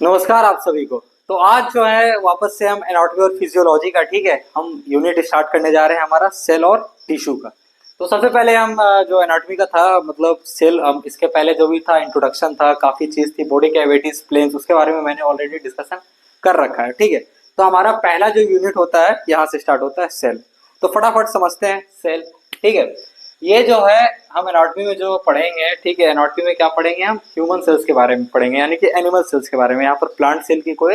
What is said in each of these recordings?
नमस्कार आप सभी को। तो आज जो है वापस से हम एनाटॉमी और फिजियोलॉजी का ठीक है हम यूनिट स्टार्ट करने जा रहे हैं हमारा सेल और टिश्यू का। तो सबसे पहले हम जो एनाटॉमी का था मतलब सेल हम इसके पहले जो भी था इंट्रोडक्शन था काफी चीज थी बॉडी कैविटीज प्लेन्स उसके बारे में मैंने ऑलरेडी डिस्कशन कर रखा है ठीक है। तो हमारा पहला जो यूनिट होता है यहाँ से स्टार्ट होता है सेल। तो फटाफट समझते हैं सेल ठीक है। ये जो है हम एनाटॉमी में जो पढ़ेंगे ठीक है एनाटॉमी में क्या पढ़ेंगे हम ह्यूमन सेल्स के बारे में पढ़ेंगे यानी कि एनिमल सेल्स के बारे में। यहाँ पर प्लांट सेल की कोई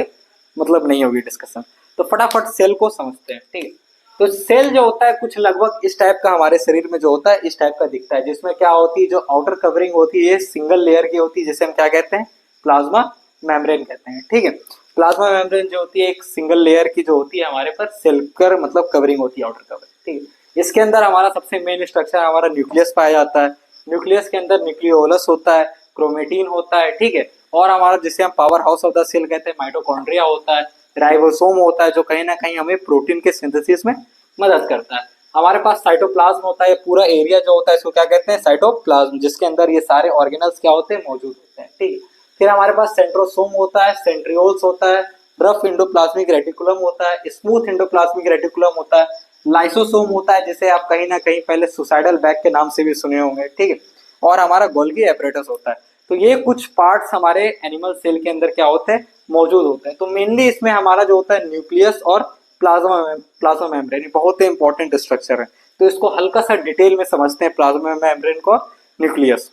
मतलब नहीं होगी डिस्कशन। तो फटाफट सेल को समझते हैं ठीक है। तो सेल जो होता है कुछ लगभग इस टाइप का हमारे शरीर में जो होता है इस टाइप का दिखता है जिसमें क्या होती है जो आउटर कवरिंग होती है सिंगल लेयर की होती है जिसे हम क्या कहते हैं प्लाज्मा मेम्ब्रेन कहते हैं ठीक है। प्लाज्मा मेम्ब्रेन जो होती है एक सिंगल लेयर की जो होती है हमारे पर सेल कर मतलब कवरिंग होती है आउटर कवरिंग ठीक है। इसके अंदर हमारा सबसे मेन स्ट्रक्चर हमारा न्यूक्लियस पाया जाता है। न्यूक्लियस के अंदर न्यूक्लियोलस होता है क्रोमेटिन होता है ठीक है। और हमारा जिसे हम power house of the cell कहते हैं माइटोकॉन्ड्रिया होता है राइबोसोम होता है जो कहीं ना कहीं हमें प्रोटीन के सिंथेसिस में मदद करता है। हमारे पास साइटोप्लाज्म होता है पूरा एरिया जो होता है इसको क्या कहते हैं साइटोप्लाज्म जिसके अंदर ये सारे ऑर्गेनल्स क्या होते हैं मौजूद होते हैं ठीक है। फिर हमारे पास सेंट्रोसोम होता है सेंट्रियोल्स होता है रफ इंडोप्लाज्मिक रेटिकुलम होता है स्मूथ इंडोप्लाज्मिक रेटिकुलम होता है लाइसोसोम होता है जिसे आप कहीं ना कहीं पहले सुसाइडल बैग के नाम से भी सुने होंगे ठीक है। और हमारा गोल्गी एपरेटस होता है। तो ये कुछ पार्ट्स हमारे एनिमल सेल के अंदर क्या होते हैं मौजूद होते हैं। तो मेनली इसमें हमारा जो होता है न्यूक्लियस और प्लाज्मा प्लाज्मा मेम्ब्रेन बहुत ही इंपॉर्टेंट स्ट्रक्चर है। तो इसको हल्का सा डिटेल में समझते हैं प्लाज्मा मेम्ब्रेन को न्यूक्लियस।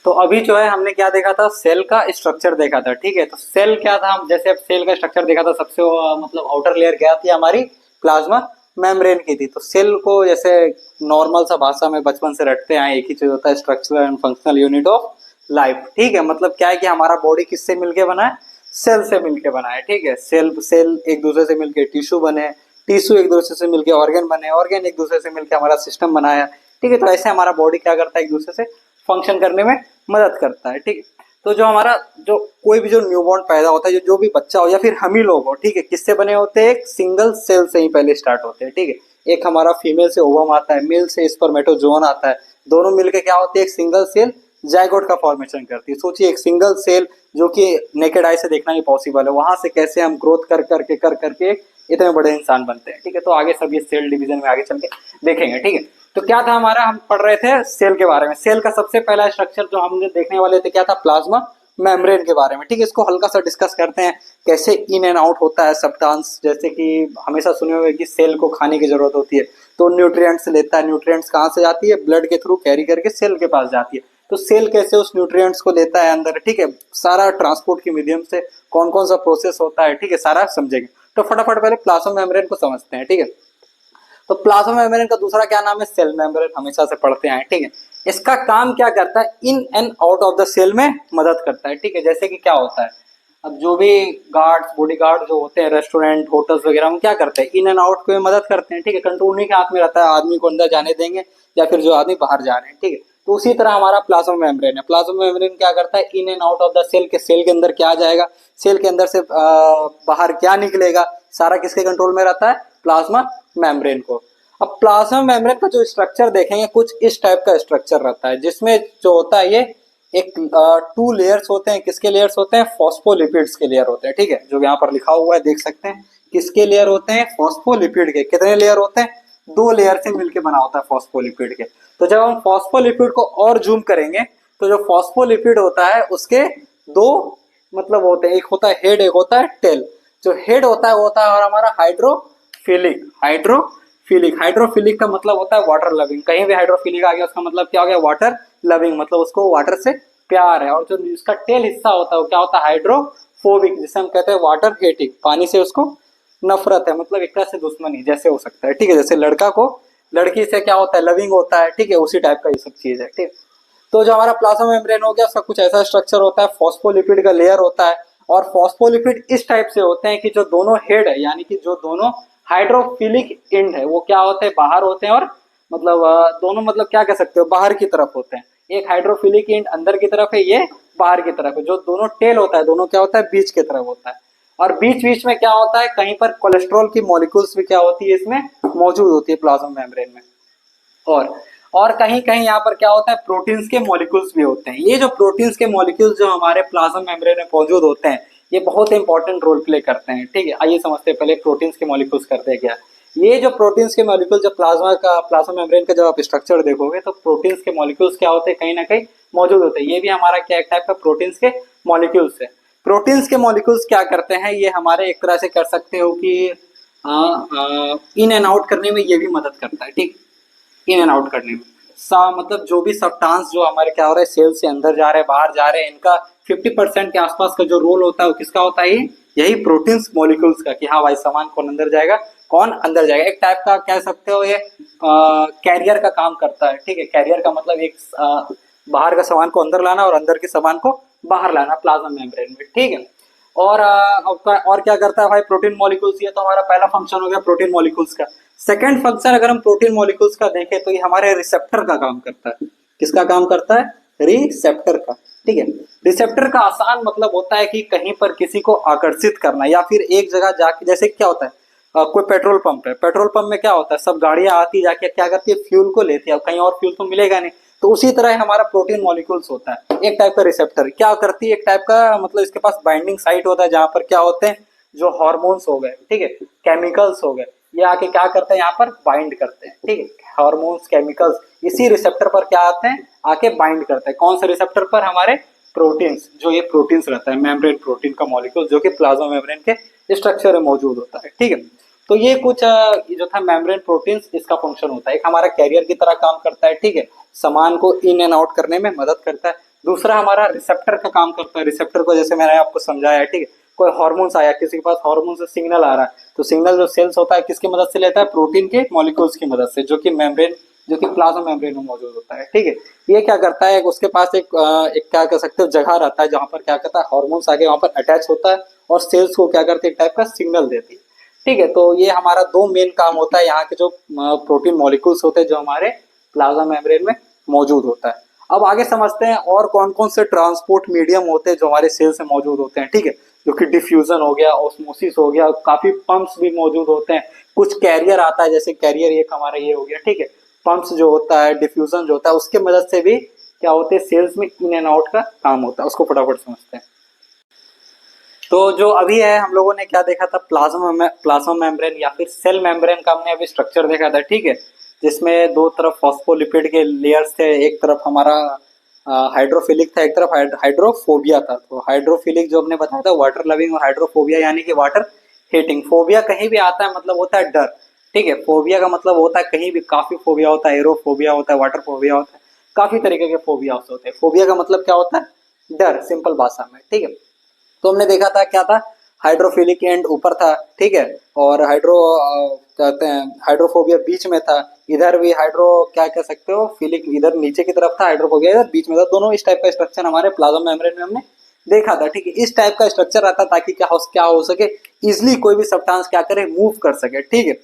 तो अभी जो है हमने क्या देखा था सेल का स्ट्रक्चर देखा था ठीक है। तो सेल क्या था हम जैसे अब सेल का स्ट्रक्चर देखा था सबसे मतलब आउटर लेयर क्या थी हमारी प्लाज्मा मेम्ब्रेन की थी। तो सेल को जैसे नॉर्मल सा भाषा में बचपन से रटते आए एक ही चीज होता है structural and functional unit of life ठीक है। मतलब क्या है कि हमारा बॉडी किससे मिलके बना है सेल से मिलके बना है ठीक है। सेल सेल एक दूसरे से मिलके टिश्यू बने टिश्यू एक दूसरे से मिलके ऑर्गन बने ऑर्गन एक दूसरे से मिलके हमारा सिस्टम बनाया ठीक है। तो ऐसे हमारा बॉडी क्या करता है एक दूसरे से फंक्शन करने में मदद करता है ठीक है। तो जो हमारा जो कोई भी जो न्यूबॉर्न पैदा होता है जो भी बच्चा हो या फिर हम ही लोग हो ठीक है किससे बने होते हैं एक सिंगल सेल से ही पहले स्टार्ट होते हैं ठीक है। एक हमारा फीमेल से ओवम आता है मेल से स्पर्मेटोजोन आता है दोनों मिलके क्या होते हैं एक सिंगल सेल जाइगोट का फॉर्मेशन करती है। सोचिए एक सिंगल सेल जो कि नेकेड आई से देखना ही पॉसिबल है वहां से कैसे हम ग्रोथ कर करके इतने बड़े इंसान बनते हैं ठीक है। तो आगे सब ये सेल डिवीजन में आगे चल के देखेंगे ठीक है। तो क्या था हमारा हम पढ़ रहे थे सेल के बारे में। सेल का सबसे पहला स्ट्रक्चर जो हमने देखने वाले थे क्या था प्लाज्मा मेम्ब्रेन के बारे में ठीक है। इसको हल्का सा डिस्कस करते हैं कैसे इन एंड आउट होता है सब्सटेंस जैसे कि हमेशा सुने हुए कि सेल को खाने की जरूरत होती है तो न्यूट्रिएंट्स लेता है न्यूट्रिएंट्स कहाँ से जाती है ब्लड के थ्रू कैरी करके सेल के पास जाती है। तो सेल कैसे उस न्यूट्रिएंट्स को लेता है अंदर ठीक है सारा ट्रांसपोर्ट के मीडियम से कौन कौन सा प्रोसेस होता है ठीक है सारा समझेंगे। तो फटाफट पहले प्लाज्मा मेम्ब्रेन को समझते हैं ठीक है। तो प्लाज्मा मेम्ब्रेन का दूसरा क्या नाम है सेल मेम्ब्रेन हमेशा से पढ़ते आए ठीक है। इसका काम क्या करता है in and out of the cell में मदद करता है ठीक है। जैसे कि क्या होता है अब जो भी गार्ड्स बॉडी गार्ड जो होते हैं रेस्टोरेंट होटल्स वगैरह में क्या करते हैं इन एंड आउट को मदद करते हैं ठीक है। कंट्रोल उन्हीं के हाथ में रहता है आदमी को अंदर जाने देंगे या फिर जो आदमी बाहर जा रहे हैं ठीक है। तो उसी तरह हमारा प्लाज्मा मेम्ब्रेन है। प्लाज्मा मेम्ब्रेन क्या करता है in and out of the cell के सेल के अंदर क्या जाएगा सेल के अंदर से बाहर क्या निकलेगा सारा किसके कंट्रोल में रहता है प्लाज्मा मेम्ब्रेन को। अब प्लाज्मा मेम्ब्रेन का जो स्ट्रक्चर देखेंगे कुछ इस टाइप का स्ट्रक्चर रहता है जिसमें जो होता है ये एक टू लेयर्स होते हैं। किसके लेयर्स होते हैं फॉस्फोलिपिड्स के लेयर होते हैं ठीक है। जो यहाँ पर लिखा हुआ है देख सकते हैं किसके लेयर होते हैं फॉस्फोलिपिड के। कितने लेयर होते हैं दो लेयर से मिलकर बना होता है फॉस्फोलिपिड के। तो जब हम फॉस्फोलिपिड को और जूम करेंगे तो जो फॉस्फोलिपिड होता है उसके दो मतलब होते हैं एक होता है हेड एक होता है टेल। जो हेड होता है वो होता है और हमारा हाइड्रोफिलिक का मतलब होता है वाटर लविंग। कहीं भी हाइड्रोफिलिक आ गया उसका मतलब क्या हो गया वाटर लविंग मतलब उसको वाटर से प्यार है। और जो इसका टेल हिस्सा होता है वो क्या होता है हाइड्रोफोबिक जिसे हम कहते हैं वाटर हेटिक पानी से उसको नफरत है मतलब एक तरह से दुश्मनी जैसे हो सकता है ठीक है। जैसे लड़का को लड़की से क्या होता है लविंग होता है ठीक है उसी टाइप का ये सब चीज है ठीक। तो जो हमारा प्लाज्मा मेम्ब्रेन हो गया उसका कुछ ऐसा स्ट्रक्चर होता है फॉस्फोलिपिड का लेयर होता है। और फॉस्फोलिपिड इस टाइप से होते हैं कि जो दोनों हेड है यानी कि जो दोनों हाइड्रोफिलिक एंड है वो क्या होते हैं बाहर होते हैं और मतलब दोनों मतलब क्या कह सकते हो बाहर की तरफ होते हैं। एक हाइड्रोफिलिक एंड अंदर की तरफ है ये बाहर की तरफ है। जो दोनों टेल होता है दोनों क्या होता है बीच की तरफ होता है। और बीच बीच में क्या होता है कहीं पर कोलेस्ट्रॉल की मॉलिक्यूल्स भी क्या होती है इसमें मौजूद होती है प्लाज्मा मेम्ब्रेन में। और कहीं कहीं यहाँ पर क्या होता है प्रोटीन्स के मॉलिक्यूल्स भी होते हैं। ये जो प्रोटीन्स के मॉलिक्यूल्स जो हमारे प्लाज्मा मेम्ब्रेन में मौजूद होते हैं ये बहुत इंपॉर्टेंट रोल प्ले करते हैं। ठीक है, आइए समझते हैं पहले प्रोटीन्स के मॉलिक्यूल्स करते हैं क्या। ये जो प्रोटीन्स के मॉलिक्यूल, जब प्लाज्मा मेम्ब्रेन का जब आप स्ट्रक्चर देखोगे तो प्रोटीन्स के मॉलिक्यूल्स क्या होते हैं, कहीं ना कहीं मौजूद होते हैं। ये भी हमारा क्या एक टाइप का प्रोटीन्स के मॉलिक्यूल्स है। प्रोटीन्स के मॉलिक्यूल्स क्या करते हैं, ये हमारे एक तरह से कर सकते हो कि इन एंड आउट करने में ये भी मदद करता है। ठीक, इन एंड आउट करने में मतलब जो भी सब्सटेंस जो हमारे क्या हो रहा है सेल से अंदर जा रहे हैं बाहर जा रहे हैं, इनका 50% के आसपास का जो रोल होता है वो किसका होता है, यही प्रोटीन्स मॉलिक्यूल्स का, कि हाँ भाई सामान कौन अंदर जाएगा कौन अंदर जाएगा। एक टाइप का कह सकते हो ये कैरियर का काम करता है। ठीक है, कैरियर का मतलब एक बाहर का सामान को अंदर लाना और अंदर के सामान को बाहर लाना प्लाज्मा मेम्ब्रेन में। ठीक है, और क्या करता है भाई प्रोटीन मॉलिक्यूल्स। ये तो हमारा पहला फंक्शन हो गया प्रोटीन मॉलिक्यूल्स का। सेकंड फंक्शन अगर हम प्रोटीन मॉलिक्यूल्स का देखें तो ये हमारे रिसेप्टर का काम करता है। किसका काम करता है, रिसेप्टर का। ठीक है, रिसेप्टर का आसान मतलब होता है कि कहीं पर किसी को आकर्षित करना, या फिर एक जगह जाके, जैसे क्या होता है कोई पेट्रोल पंप है, पेट्रोल पंप में क्या होता है सब गाड़ियां आती जाके क्या करती है फ्यूल को लेती है, अब कहीं और फ्यूल तो मिलेगा नहीं। तो उसी तरह हमारा प्रोटीन मॉलिक्यूल्स होता है एक टाइप का रिसेप्टर। क्या करती है, एक टाइप का मतलब इसके पास बाइंडिंग साइट होता है जहां पर क्या होते हैं जो हार्मोन्स हो गए, ठीक है, केमिकल्स हो गए, ये आके क्या करते हैं यहाँ पर बाइंड करते हैं। ठीक है, हार्मोन्स केमिकल्स इसी रिसेप्टर पर क्या आते हैं आके बाइंड करते हैं। कौन से रिसेप्टर पर, हमारे प्रोटीन्स, जो ये प्रोटीन्स रहता है मेम्ब्रेन प्रोटीन का मॉलिक्यूल जो कि प्लाज्मा मेम्ब्रेन के स्ट्रक्चर में मौजूद होता है। ठीक है, तो ये कुछ जो था मेम्ब्रेन प्रोटीन्स इसका फंक्शन होता है। एक हमारा कैरियर की तरह काम करता है। ठीक है, सामान को इन एंड आउट करने में मदद करता है। दूसरा हमारा रिसेप्टर का काम करता है। रिसेप्टर को जैसे मैंने आपको समझाया, ठीक है, कोई हार्मोन्स आया, किसी के पास हार्मोन से सिग्नल आ रहा है, तो सिग्नल जो सेल्स होता है किसकी मदद से लेता है, प्रोटीन के मॉलिक्यूल्स की मदद से, जो कि मेम्ब्रेन, जो कि प्लाज्मा मेम्ब्रेन में मौजूद होता है। ठीक है, ये क्या करता है, उसके पास एक क्या कह सकते हो जगह रहता है जहां पर क्या करता है हार्मोन्स आके वहां पर अटैच होता है और सेल्स को क्या करते हैं एक टाइप का सिग्नल देती है। ठीक है, तो ये हमारा दो मेन काम होता है यहाँ के जो प्रोटीन मॉलिक्यूल्स होते हैं जो हमारे प्लाज्मा मेम्ब्रेन में मौजूद होता है। अब आगे समझते हैं और कौन कौन से ट्रांसपोर्ट मीडियम होते हैं जो हमारे सेल से मौजूद होते हैं। ठीक है, जो कि डिफ्यूजन हो गया, ऑस्मोसिस हो गया, काफी पंप्स भी मौजूद होते हैं, कुछ कैरियर आता है, जैसे कैरियर एक हमारा ये हो गया। ठीक है, पंप्स जो होता है, डिफ्यूजन जो होता है, उसके मदद से भी क्या होते हैं सेल्स में इन एंड आउट का काम होता है। उसको फटाफट समझते हैं। तो जो अभी है हम लोगों ने क्या देखा था, प्लाज्मा मेम्ब्रेन या फिर सेल मेम्ब्रेन का हमने अभी स्ट्रक्चर देखा था। ठीक है, जिसमें दो तरफ फॉस्फोलिपिड के लेयर्स थे, एक तरफ हमारा हाइड्रोफिलिक था, एक तरफ हाइड्रोफोबिया था। तो हाइड्रोफिलिक जो हमने बताया था वाटर लविंग, और हाइड्रोफोबिया यानी कि वाटर हेटिंग। फोबिया कहीं भी आता है मतलब होता है डर। ठीक है, फोबिया का मतलब होता है कहीं भी, काफी फोबिया होता है, एरोफोबिया होता है, वाटर फोबिया होता है, काफी तरीके के फोबिया होते हैं। फोबिया का मतलब क्या होता है, डर, सिंपल भाषा में। ठीक है, तो हमने देखा था क्या था, हाइड्रोफिलिक एंड ऊपर था। ठीक है, और कहते हैं हाइड्रोफोबिया बीच में था। इधर भी हाइड्रो क्या कह सकते हो फिलिक इधर नीचे की तरफ था, हाइड्रोफोबिया इधर बीच में था। दोनों इस टाइप का स्ट्रक्चर हमारे प्लाज्मा मेम्ब्रेन में हमने देखा था। ठीक है, इस टाइप का स्ट्रक्चर रहता ताकि क्या हो सके, इजिली कोई भी सब्सटेंस क्या करे, मूव कर सके। ठीक है,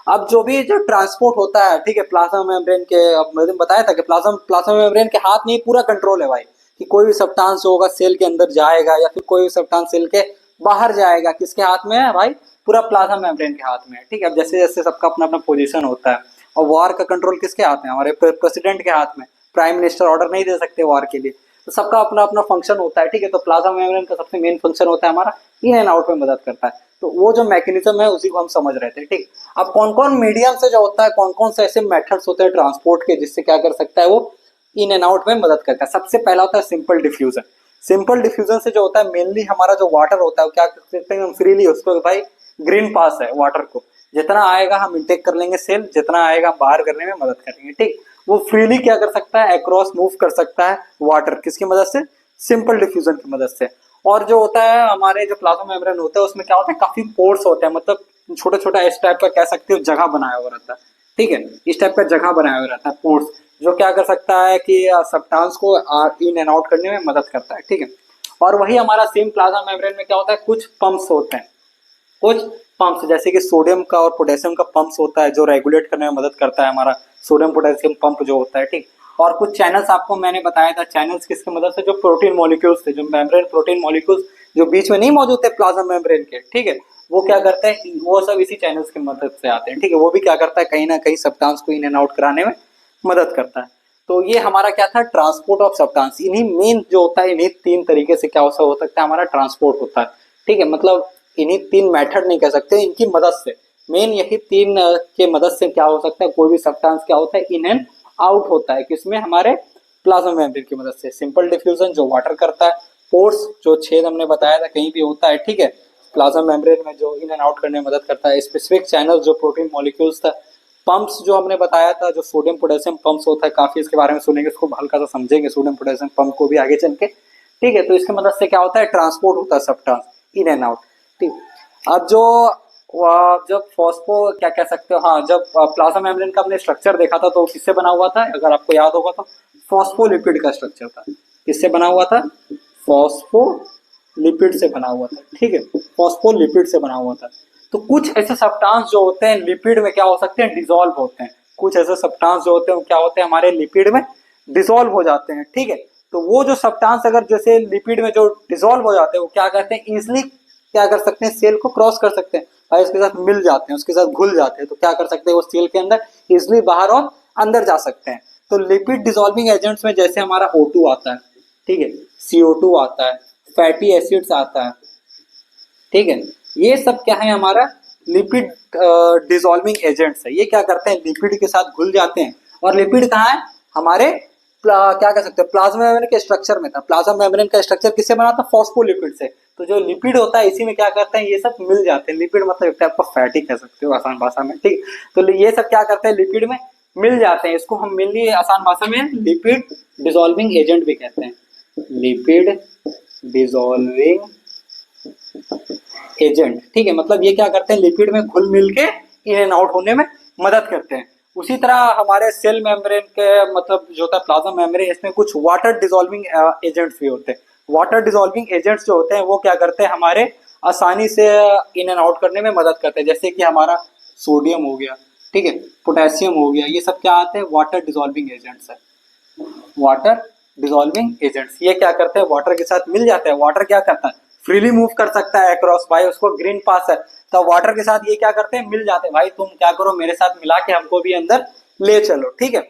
अब जो भी जो ट्रांसपोर्ट होता है, ठीक है, प्लाज्मा मेम्ब्रेन के, अब मैंने बताया था कि प्लाज्मा मेम्ब्रेन के हाथ में ही पूरा कंट्रोल है भाई, कि कोई भी सब्सटेंस जो होगा सेल के अंदर जाएगा या फिर कोई भी सब्सटेंस सेल के बाहर जाएगा, किसके हाथ में है भाई, पूरा प्लाज्मा मेम्ब्रेन के हाथ में है। ठीक है, अब जैसे जैसे सबका अपना अपना पोजीशन होता है, और वार का कंट्रोल किसके हाथ में, हमारे प्रेसिडेंट के हाथ में। प्राइम मिनिस्टर ऑर्डर नहीं दे सकते वार के लिए, तो सबका अपना अपना फंक्शन होता है। ठीक है, तो प्लाज्मा मेम्ब्रेन का सबसे मेन फंक्शन होता है हमारा इन एंड आउट में मदद करता है। तो वो जो मैकेनिज्म है उसी को हम समझ रहे थे। ठीक, अब कौन कौन मीडियम से जो होता है, कौन कौन से ऐसे मेथड्स होते हैं ट्रांसपोर्ट के जिससे क्या कर सकता है वो इन एंड आउट में मदद करता है। सबसे पहला होता है सिंपल डिफ्यूजन। सिंपल डिफ्यूजन से जो होता है मेनली हमारा जो वाटर होता है वो क्या कर सकते हैं हम फ्रीली उसको, भाई ग्रीन पास है वाटर को, जितना आएगा हम इंटेक कर लेंगे सेल, जितना आएगा बाहर करने में मदद करेंगे। ठीक, वो फ्रीली क्या कर सकता है, अक्रॉस मूव कर सकता है वाटर, किसकी मदद से, सिंपल डिफ्यूजन की मदद से। और जो होता है हमारे जो प्लाज्मा मेम्ब्रेन होता है उसमें क्या होता है काफी पोर्स होते हैं, मतलब छोटा छोटा इस टाइप का कह सकते हो जगह बनाया हुआ रहता है। ठीक है, इस टाइप का जगह बनाया हुआ रहता है पोर्स, जो क्या कर सकता है कि सब्सटेंस को इन एंड आउट करने में मदद करता है। ठीक है, और वही हमारा सेम प्लाज्मा मेम्ब्रेन में क्या होता है, कुछ पंप्स होते हैं, कुछ पंप्स जैसे कि सोडियम का और पोटेशियम का पंप्स होता है जो रेगुलेट करने में मदद करता है, हमारा सोडियम पोटेशियम पंप जो होता है। ठीक, और कुछ चैनल्स आपको मैंने बताया था, चैनल्स किसकी मदद से, जो प्रोटीन मॉलिक्यूल्स थे, जो मेम्ब्रेन प्रोटीन मॉलिक्यूल्स जो बीच में नहीं मौजूद थे प्लाज्मा मेम्ब्रेन के। ठीक है, वो क्या करते हैं, वो सब इसी चैनल्स की मदद से आते हैं। ठीक है, वो भी क्या करता है कहीं ना कहीं सब्सटेंस को इन एंड आउट कराने में मदद करता है। तो ये हमारा क्या था, ट्रांसपोर्ट ऑफ सब्सटेंस। इन्हीं मेन जो होता है, इन्हीं तीन तरीके से क्या हो सकता है हमारा ट्रांसपोर्ट होता है। ठीक है, मतलब इन्हीं तीन मेथड नहीं कह सकते, इनकी मदद से, मेन यही तीन के मदद से क्या हो सकता है, कोई भी सब्सटेंस क्या होता है, इन एंड आउट होता है, किसमें, हमारे प्लाज्मा मेम्ब्रेन की मदद से। सिंपल डिफ्यूजन जो वाटर करता है, पोर्स जो छेद हमने बताया था कहीं भी होता है, ठीक है, प्लाज्मा मेम्ब्रेन में जो इन एंड आउट करने में मदद करता है। स्पेसिफिक चैनल जो प्रोटीन मॉलिक्यूल्स था, पंप्स जो हमने बताया था, जो सोडियम पोटेशियम पंप्स होता है, काफी इसके बारे में सुनेंगे, इसको हल्का सा समझेंगे सोडियम पोटेशियम पंप को भी आगे चल के, ठीक है। तो इसकी मदद से क्या होता है, ट्रांसपोर्ट होता है सब्सटेंस इन एंड आउट, ठीक। अब जो जब फॉस्फो क्या कह सकते हो, हाँ, जब प्लाज्मा मेम्ब्रेन का हमने स्ट्रक्चर देखा था तो किससे बना हुआ था, अगर आपको याद होगा तो फॉस्फोलिपिड का स्ट्रक्चर था। किससे बना हुआ था, फॉस्फोलिपिड से बना हुआ था, ठीक है, फॉस्फोलिपिड से बना हुआ था। तो कुछ ऐसे सब्सटेंस जो होते हैं लिपिड में क्या हो सकते हैं, डिसॉल्व होते हैं। कुछ ऐसे सब्सटेंस जो होते हैं क्या होते हैं, हमारे लिपिड में डिसॉल्व हो जाते हैं, ठीक है। तो वो जो सब्सटेंस अगर जैसे लिपिड में जो डिसॉल्व हो जाते हैं वो क्या कहते हैं, इजिली क्या कर सकते हैं, सेल को क्रॉस कर सकते हैं और उसके साथ मिल जाते हैं, उसके साथ घुल जाते हैं। तो क्या कर सकते हैं, वो सेल के अंदर इजिली बाहर और अंदर जा सकते हैं। तो लिपिड डिसॉल्विंग एजेंट्स में जैसे हमारा O2 आता है, ठीक है, CO2 आता है, फैटी एसिड्स आता है, ठीक है, ये सब क्या है, हमारा लिपिड डिसॉल्विंग एजेंट्स है। ये क्या करते हैं, लिपिड के साथ घुल जाते हैं। और लिपिड कहाँ है, हमारे क्या कह सकते हैं, प्लाज्मा मेम्ब्रेन के स्ट्रक्चर में था। प्लाज्मा मेम्ब्रेन का स्ट्रक्चर किससे बना था, फॉस्फोलिपिड से। तो जो लिपिड होता है इसी में क्या करते हैं, ये सब मिल जाते हैं। लिपिड मतलब एक टाइप का फैटी कह सकते हो आसान भाषा में, ठीक। तो ये सब क्या करते हैं, लिपिड में मिल जाते हैं। इसको हम मेनली आसान भाषा में लिपिड डिसॉल्विंग एजेंट भी कहते हैं, लिपिड डिसॉल्विंग एजेंट, ठीक है। मतलब ये क्या करते हैं, लिपिड में घुल मिल के इन एंड आउट होने में मदद करते हैं। उसी तरह हमारे सेल मेम्ब्रेन के मतलब जो होता है प्लाज्मा मेम्ब्रेन, इसमें कुछ वाटर डिसॉल्विंग एजेंट्स भी होते हैं। वाटर डिसॉल्विंग एजेंट्स जो होते हैं वो क्या करते हैं, हमारे आसानी से इन एंड आउट करने में मदद करते हैं। जैसे कि हमारा सोडियम हो गया, ठीक है, पोटेशियम हो गया, ये सब क्या आते हैं, वाटर डिसॉल्विंग एजेंट्स है। वाटर डिसॉल्विंग एजेंट्स ये क्या करते हैं, वाटर के साथ मिल जाते हैं। वाटर क्या करता है, फ्रीली मूव कर सकता है अक्रॉस, भाई उसको ग्रीन पास है। तो वाटर के साथ ये क्या करते हैं, मिल जाते हैं, भाई तुम क्या करो मेरे साथ मिला के हमको भी अंदर ले चलो, ठीक है।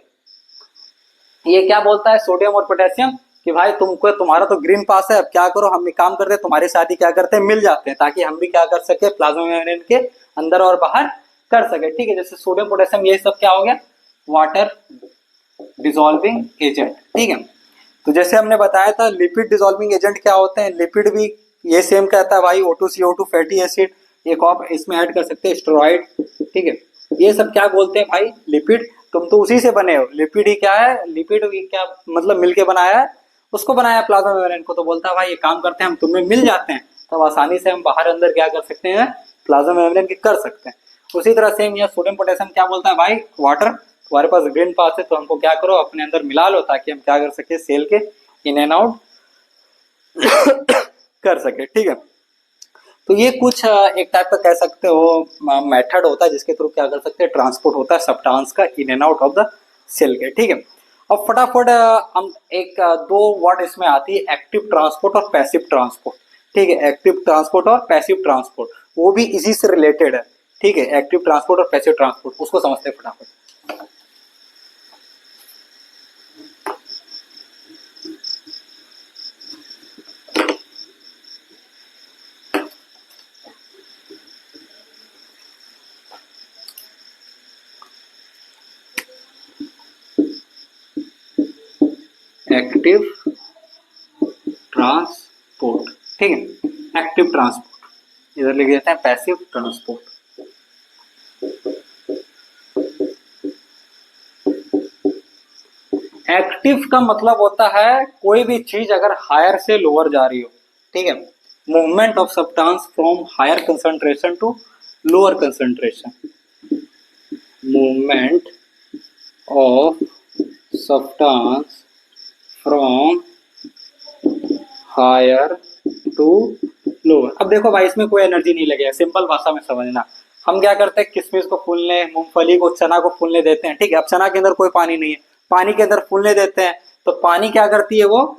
ये क्या बोलता है सोडियम और पोटेशियम कि भाई तुमको, तुम्हारा तो ग्रीन पास है, अब क्या करो, हम एक काम करते हैं तुम्हारे साथ ही क्या करते हैं, मिल जाते हैं, ताकि हम भी क्या कर सके, प्लाज्मा मेम्ब्रेन के अंदर और बाहर कर सके, ठीक है। जैसे सोडियम पोटेशियम ये सब क्या हो गया, वाटर डिसॉल्विंग एजेंट, ठीक है। तो जैसे हमने बताया था लिपिड डिसॉल्विंग एजेंट क्या होते हैं, लिपिड भी ये सेम कहता है भाई, O2CO2 फैटी एसिड, एक और इसमें ऐड कर सकते हैं स्टेरॉइड, ठीक है। ये सब क्या बोलते हैं भाई, लिपिड। तुम तो उसी से बने हो, लिपिड ही क्या है, लिपिड ही क्या मतलब मिलके बनाया है, उसको बनाया प्लाज्मा मेम्ब्रेन को। तो बोलता है भाई ये काम करते हैं हम, तुम्हें मिल जाते हैं, तब आसानी से हम बाहर अंदर क्या कर सकते हैं, प्लाज्मा मेम्ब्रेन के कर सकते हैं। उसी तरह सेम यह सोडियम पोटेशियम क्या बोलता है भाई, वाटर तुम्हारे पास ग्रीन पास है तो हमको क्या करो अपने अंदर मिला लो, ताकि हम क्या कर सके, सेल के इन एंड आउट कर सके, ठीक है। तो ये कुछ एक टाइप का कह सकते हो मेथड होता है जिसके थ्रू क्या कर सकते हैं, ट्रांसपोर्ट होता है सब्सटेंस का in and out of the cell के, ठीक है। अब फटाफट हम एक दो वर्ड इसमें आती है, एक्टिव ट्रांसपोर्ट और पैसिव ट्रांसपोर्ट, ठीक है। एक्टिव ट्रांसपोर्ट और पैसिव ट्रांसपोर्ट वो भी इसी से रिलेटेड है, ठीक है। एक्टिव ट्रांसपोर्ट और पैसिव ट्रांसपोर्ट उसको समझते हैं फटाफट। एक्टिव ट्रांसपोर्ट, ठीक है, एक्टिव ट्रांसपोर्ट, इधर लिख देते हैं पैसिव ट्रांसपोर्ट। एक्टिव का मतलब होता है कोई भी चीज अगर हायर से लोअर जा रही हो, ठीक है, movement of substance from higher concentration to lower concentration, movement of substance from higher to lower. अब देखो भाई इसमें कोई एनर्जी नहीं लगेगा, सिंपल भाषा में समझना। हम क्या करते हैं, किशमिश को फूलने, मूंगफली को, चना को फूलने देते हैं, ठीक है। अब चना के अंदर कोई पानी नहीं है, पानी के अंदर फूलने देते हैं, तो पानी क्या करती है, वो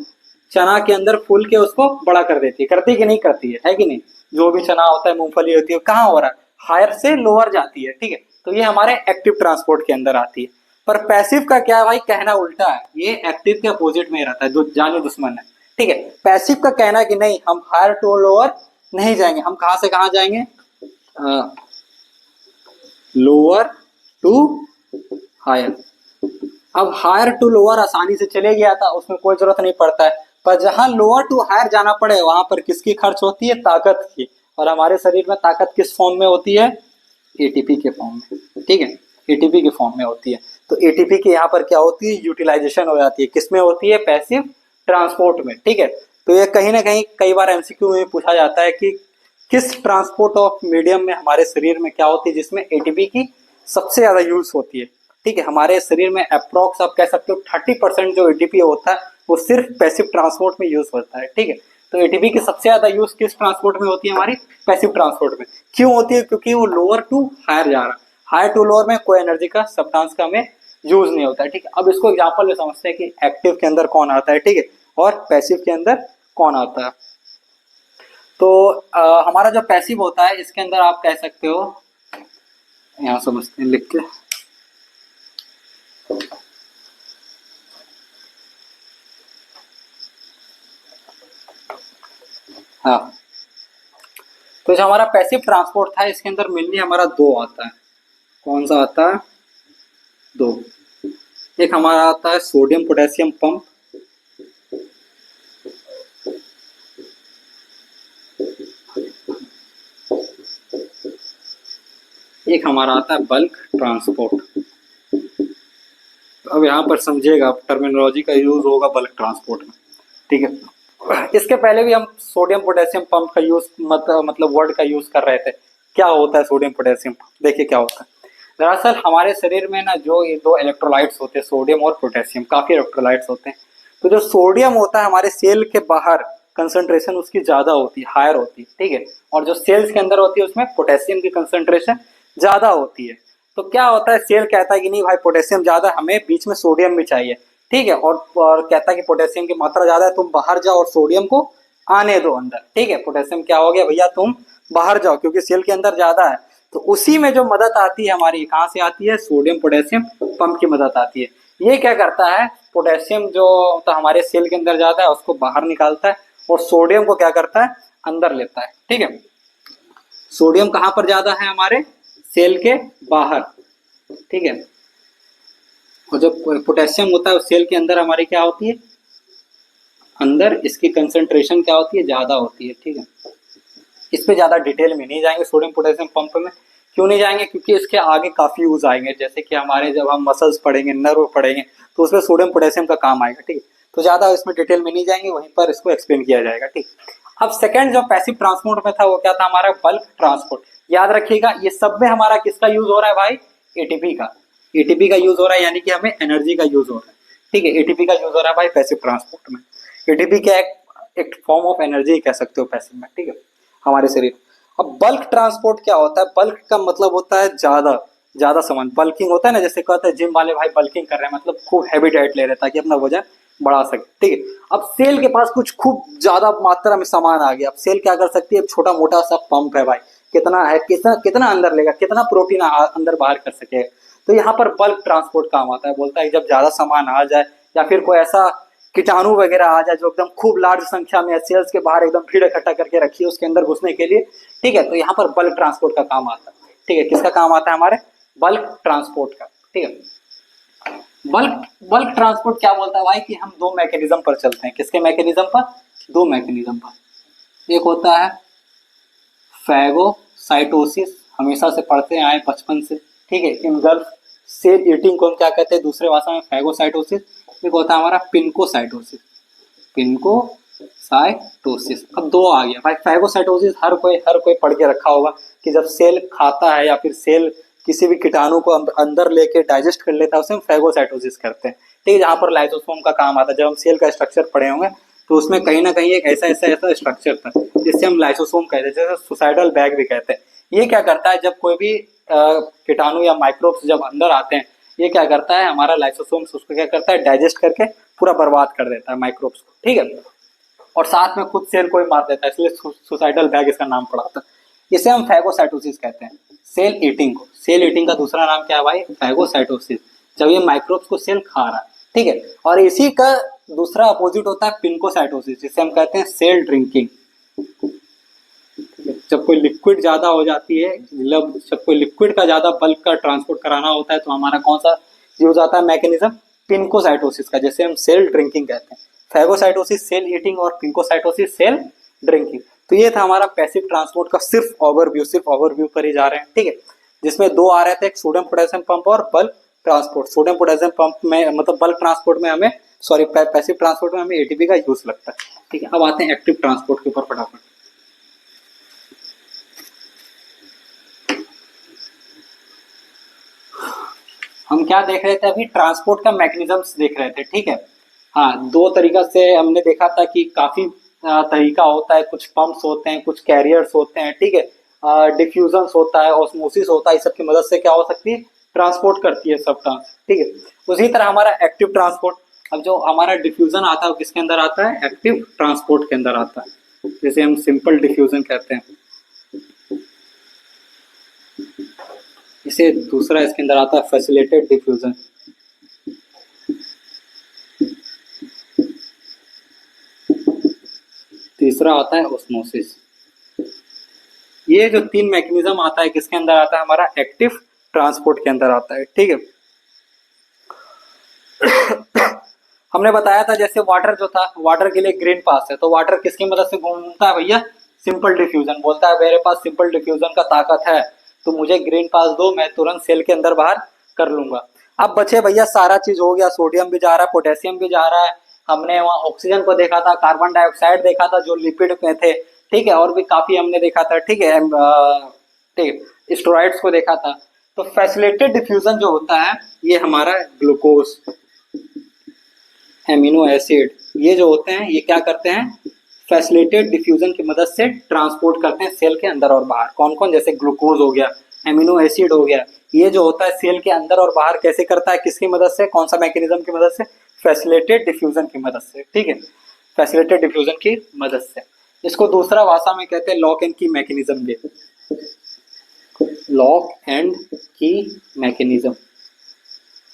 चना के अंदर फूल के उसको बड़ा कर देती है, करती कि नहीं करती है कि नहीं। जो भी चना होता है, मूंगफली होती है, कहाँ हो रहा है, हायर से लोअर जाती है, ठीक है। तो ये हमारे एक्टिव ट्रांसपोर्ट के अंदर आती है। पर पैसिव का क्या है भाई, कहना उल्टा है, ये एक्टिव के अपोजिट में रहता है, जो जाने दुश्मन है, ठीक है। पैसिव का कहना कि नहीं, हम हायर टू लोअर नहीं जाएंगे, हम कहाँ से कहाँ जाएंगे, लोअर टू हायर। अब हायर टू लोअर आसानी से चले गया था, उसमें कोई जरूरत नहीं पड़ता है। पर जहां लोअर टू हायर जाना पड़े वहां पर किसकी खर्च होती है, ताकत की। और हमारे शरीर में ताकत किस फॉर्म में होती है, एटीपी के फॉर्म में, ठीक है, एटीपी के फॉर्म में होती है। तो एटीपी की यहाँ पर क्या होती है, यूटिलाइजेशन हो जाती है, किसमें होती है, पैसिव ट्रांसपोर्ट में, ठीक है। तो ये कहीं ना कहीं कई बार एमसीक्यू में पूछा जाता है कि किस ट्रांसपोर्ट ऑफ मीडियम में हमारे शरीर में क्या होती है जिसमें एटीपी की सबसे ज्यादा यूज होती है, ठीक है। हमारे शरीर में अप्रोक्स आप कह सकते हो 30% जो एटीपी होता है वो सिर्फ पैसिव ट्रांसपोर्ट में यूज होता है, ठीक है। तो एटीपी की सबसे ज्यादा यूज किस ट्रांसपोर्ट में होती है, हमारी पैसिव ट्रांसपोर्ट में। क्यों होती है, क्योंकि वो लोअर टू हायर जा रहा है, हायर टू लोअर में कोई एनर्जी का सब्सटेंस का हमें यूज नहीं होता है, ठीक है। अब इसको एग्जांपल में समझते हैं कि एक्टिव के अंदर कौन आता है, ठीक है, और पैसिव के अंदर कौन आता है। तो हमारा जो पैसिव होता है इसके अंदर आप कह सकते हो, यहाँ समझते हैं लिख के, हाँ। तो जो हमारा पैसिव ट्रांसपोर्ट था इसके अंदर मेनली हमारा दो आता है। कौन सा आता है, दो। एक हमारा आता है सोडियम पोटेशियम पंप, एक हमारा आता है बल्क ट्रांसपोर्ट। अब यहाँ पर समझिएगा, टर्मिनोलॉजी का यूज होगा बल्क ट्रांसपोर्ट में, ठीक है। इसके पहले भी हम सोडियम पोटेशियम पंप का यूज मतलब वर्ड का यूज कर रहे थे। क्या होता है सोडियम पोटेशियम पंप, देखिए क्या होता है। दरअसल हमारे शरीर में ना जो ये दो इलेक्ट्रोलाइट्स होते हैं, सोडियम और पोटेशियम, काफी इलेक्ट्रोलाइट्स होते हैं। तो जो सोडियम होता है हमारे सेल के बाहर कंसंट्रेशन उसकी ज्यादा होती है, हायर होती है, ठीक है। और जो सेल्स के अंदर होती है उसमें पोटेशियम की कंसंट्रेशन ज्यादा होती है। तो क्या होता है, सेल कहता है कि नहीं भाई पोटेशियम ज्यादा है, हमें बीच में सोडियम भी चाहिए, ठीक है। और कहता है कि पोटेशियम की मात्रा ज्यादा है, तुम बाहर जाओ और सोडियम को आने दो अंदर, ठीक है। पोटेशियम क्या हो गया भैया, तुम बाहर जाओ क्योंकि सेल के अंदर ज्यादा है। तो उसी में जो मदद आती है हमारी, कहाँ से आती है, सोडियम पोटेशियम पंप की मदद आती है। ये क्या करता है, पोटेशियम जो तो हमारे सेल के अंदर जाता है उसको बाहर निकालता है, और सोडियम को क्या करता है, अंदर लेता है, ठीक है। सोडियम कहाँ पर ज्यादा है, हमारे सेल के बाहर, ठीक है। और जो पोटेशियम होता है सेल के अंदर हमारी क्या होती है, अंदर इसकी कंसंट्रेशन क्या होती है, ज्यादा होती है, ठीक है। इस पे ज्यादा डिटेल में नहीं जाएंगे सोडियम पोटेशियम पंप में। क्यों नहीं जाएंगे, क्योंकि इसके आगे काफी यूज आएंगे, जैसे कि हमारे जब हम मसल्स पढ़ेंगे, नर्व पढ़ेंगे, तो उसमें सोडियम पोटेशियम का काम आएगा, ठीक है। तो ज्यादा इसमें डिटेल में नहीं जाएंगे, वहीं पर इसको एक्सप्लेन किया जाएगा, ठीक। अब सेकंड जो पैसिव ट्रांसपोर्ट में था वो क्या था, हमारा बल्क ट्रांसपोर्ट। याद रखिएगा ये सब में हमारा किसका यूज हो रहा है भाई, एटीपी का। एटीपी का यूज हो रहा है, यानी कि हमें एनर्जी का यूज हो रहा है, ठीक है। एटीपी का यूज हो रहा है भाई पैसिव ट्रांसपोर्ट में। एटीपी क्या एक फॉर्म ऑफ एनर्जी कह सकते हो पैसिव में, ठीक है, हमारे शरीर। अब बल्क ट्रांसपोर्ट क्या होता है, बल्क का मतलब होता है ज्यादा ज्यादा सामान। बल्किंग होता है ना, जैसे कहते हैं जिम वाले भाई बल्किंग कर रहे हैं, मतलब खूब हैवी डाइट ले रहे हैं ताकि अपना वजन बढ़ा सके, ठीक है। अब सेल के पास कुछ खूब ज्यादा मात्रा में सामान आ गया, अब सेल क्या कर सकती है, छोटा मोटा सा पंप है भाई, कितना है, कितना कितना अंदर लेगा, कितना प्रोटीन अंदर बाहर कर सके। तो यहाँ पर बल्क ट्रांसपोर्ट काम आता है, बोलता है जब ज्यादा सामान आ जाए या फिर कोई ऐसा कीटाणु वगैरह आ जाए जो एकदम खूब लार्ज संख्या में सेल्स के बाहर एकदम भीड़ इकट्ठा करके रखी है उसके अंदर घुसने के लिए, ठीक है। तो यहाँ पर बल्क ट्रांसपोर्ट का काम आता है, ठीक है। किसका काम आता है, हमारे बल्क ट्रांसपोर्ट का, ठीक है। बल्क बल्क ट्रांसपोर्ट क्या बोलता है भाई कि हम दो मैकेनिज्म पर चलते हैं। किसके मैकेनिज्म पर, दो मैकेनिज्म पर। एक होता है फैगोसाइटोसिस, हमेशा से पढ़ते आए बचपन से, ठीक है। इनगल्फ सेल ईटिंग को हम क्या कहते हैं दूसरे भाषा में, फैगोसाइटोसिस। एक होता है हमारा पिनकोसाइटोसिस, पिनकोसाइटोसिस। अब दो आ गया भाई, फैगोसाइटोसिस हर कोई पढ़ के रखा होगा कि जब सेल खाता है या फिर सेल किसी भी कीटाणु को अंदर लेके डाइजेस्ट कर लेता है उसे हम फैगोसाइटोसिस करते हैं, ठीक है। जहाँ पर लाइसोसोम का काम आता है, जब हम सेल का स्ट्रक्चर पढ़े होंगे तो उसमें कहीं ना कहीं एक ऐसा स्ट्रक्चर था जिससे हम लाइसोसोम कहते हैं, जैसे सुसाइडल बैग भी कहते हैं। ये क्या करता है, जब कोई भी कीटाणु या माइक्रोब्स जब अंदर आते हैं, ये क्या करता है, हमारा लाइसोसोम्स उसको क्या करता है, डाइजेस्ट करके पूरा बर्बाद कर देता है माइक्रोब्स को, ठीक है। और साथ में खुद सेल को ही मार देता है, इसलिए सुसाइडल बैग इसका नाम पड़ा था। इसे हम फैगोसाइटोसिस कहते हैं, सेल ईटिंग को। सेल ईटिंग का दूसरा नाम क्या है भाई, फैगोसाइटोसिस, जब ये माइक्रोब्स को सेल खा रहा है, ठीक है। और इसी का दूसरा अपोजिट होता है पिनकोसाइटोसिस, जिसे हम कहते हैं सेल ड्रिंकिंग। जब कोई लिक्विड ज्यादा हो जाती है, मतलब जब कोई लिक्विड का ज्यादा बल्क का ट्रांसपोर्ट कराना होता है तो हमारा कौन सा यूज आता है मैकेनिज्म? पिंकोसाइटोसिस का, जैसे हम सेल ड्रिंकिंग कहते हैं। फैगोसाइटोसिस सेल ईटिंग और पिंकोसाइटोसिस सेल ड्रिंकिंग। तो ये था हमारा पैसिव ट्रांसपोर्ट का सिर्फ ओवरव्यू पर ही जा रहे हैं, ठीक है। जिसमें दो आ रहे थे, एक सोडियम पोटेशियम पंप और bulk transport. Sodium potassium pump में मतलब बल्क ट्रांसपोर्ट में हमें, सॉरी पैसिव ट्रांसपोर्ट में हमें एटीपी का यूज लगता है, ठीक है। अब आते हैं एक्टिव ट्रांसपोर्ट के ऊपर फटाफट। हम क्या देख रहे थे अभी? ट्रांसपोर्ट का मैकेनिज्म्स देख रहे थे, ठीक है। हाँ, दो तरीका से हमने देखा था कि काफी तरीका होता है, कुछ पंप्स होते हैं, कुछ कैरियर्स होते हैं, ठीक है। डिफ्यूजन होता है, ऑस्मोसिस होता है, इस सब की मदद से क्या हो सकती है? ट्रांसपोर्ट करती है सब ट्रांस, ठीक है। उसी तरह हमारा एक्टिव ट्रांसपोर्ट, अब जो हमारा डिफ्यूजन आता है वो किसके अंदर आता है? एक्टिव ट्रांसपोर्ट के अंदर आता है, जिसे हम सिंपल डिफ्यूजन कहते हैं। इसे दूसरा इसके अंदर आता है फैसिलिटेटेड डिफ्यूजन। तीसरा आता है ऑस्मोसिस। ये जो तीन मैकेनिज्म आता है किसके अंदर आता है? हमारा एक्टिव ट्रांसपोर्ट के अंदर आता है, ठीक है। हमने बताया था जैसे वाटर जो था, वाटर के लिए ग्रीन पास है, तो वाटर किसकी मदद से घूमता है भैया? Simple diffusion. बोलता है मेरे पास सिंपल डिफ्यूजन का ताकत है, तो मुझे ग्रीन पास दो, मैं तुरंत सेल के अंदर बाहर कर लूंगा। अब बचे भैया सारा चीज हो गया, सोडियम भी जा रहा है, पोटेशियम भी जा रहा है, हमने वहाँ ऑक्सीजन को देखा था, कार्बन डाइऑक्साइड देखा था जो लिपिड में थे, ठीक है, और भी काफी हमने देखा था, ठीक है, ठीक, स्टेरॉइड्स को देखा था। तो फैसिलिटेटेड डिफ्यूजन जो होता है ये हमारा ग्लूकोज, एमिनो एसिड, ये जो होते हैं ये क्या करते हैं? फैसिलिटेटेड डिफ्यूजन की मदद से ट्रांसपोर्ट करते हैं सेल के अंदर और बाहर। कौन कौन? जैसे ग्लूकोज हो गया, एमिनो एसिड हो गया, ये जो होता है सेल के अंदर और बाहर कैसे करता है? किसकी मदद से? कौन सा मैकेनिज्म की मदद से? फैसिलिटेटेड डिफ्यूजन की मदद से, ठीक है, फैसिलिटेटेड डिफ्यूजन की मदद से। इसको दूसरा भाषा में कहते हैं लॉक एंड की मैकेनिज्म भी, लॉक एंड की मैकेनिज्म,